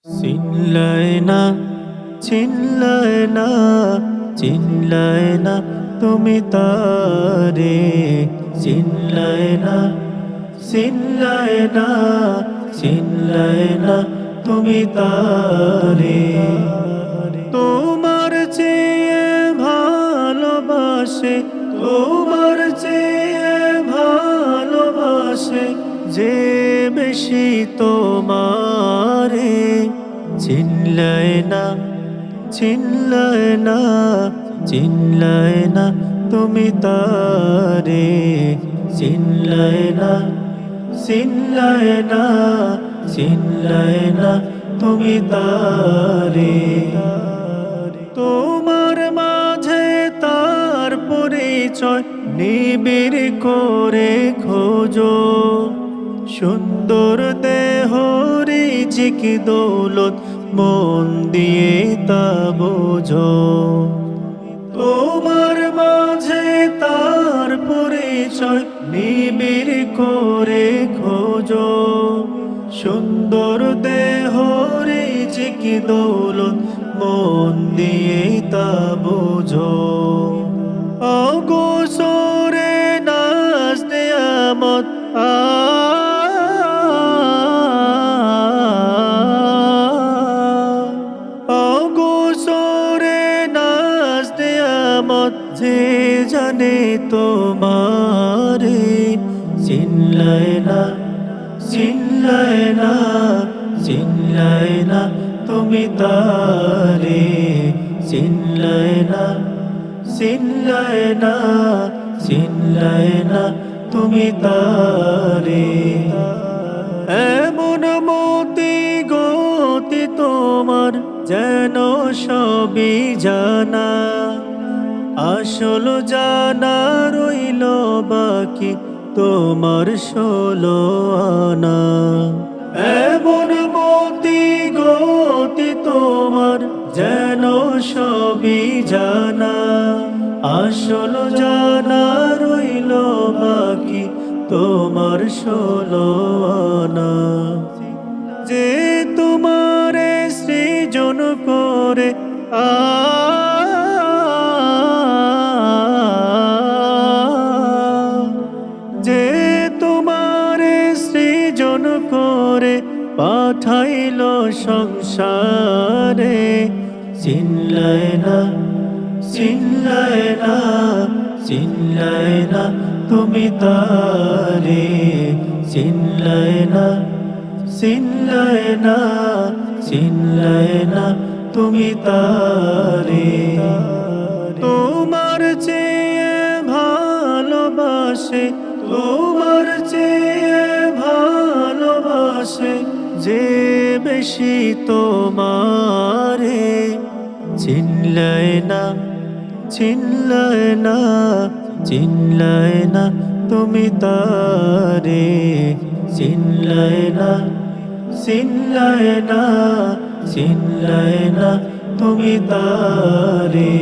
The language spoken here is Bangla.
চিনলাই না, চিনলাই না, চিনলাই না তুমি তারে। চিনলাই না, চিনলাই না, চিনলাই না তুমি তারে। তোমার চেয়ে ভালোবাসে, তোমার চেয়ে ভালোবাসে যে বেশি তোমারে। চিনলাই না, চিনলাই না, চিনলাই না তুমি তারে। চিনলাই না, চিনলাই না, চিনলাই না তুমি তারে। তোমার মাঝে তার পরিচয় নিবিড় করে খোঁজো। সুন্দর দেহ রিজিক দৌলত মন দিয়ে তা বোঝো। তোমার মাঝে তার পরিচয় নিবিড় করে খোঁজো। সুন্দর দেহ রিজিক দৌলত মন দিয়ে তা বোঝো। অগোচরে নাজ নেয়ামত অগোচরে নাজ নেয়ামত যে জানে তোমারে। চিনলাই না, চিনলাই না, চিনলাই না তুমি তারে। চিনলাই না, চিনলাই না, চিনলাই না তুমি তারে। এমন মতি গতি তোমার যেন সবই জানা, আসল জানা রইল বাকি তোমার 16 আনা। এমন মতি গতি তোমার যেন সবই জানা, আসল জানা রইল বাকি তোমার 16 আনা। যে তোমারে সৃজন করে যে তোমারে সৃজন করে পাঠাইল সংসারে। চিনলাই না, চিনলাই না, চিনলাই না তুমি তারে। চিনলাই না, চিনলাই না, চিনলাই না তুমি তারে। তোমার চেয়ে ভালোবাসে, তোমার চেয়ে ভালোবাসে যে বেশি তোমারে। চিনলাই না, চিনলাই না, চিনলাই না তুমি তারে। চিনলাই না, চিনলাই না, চিনলাই না তুমি তারে।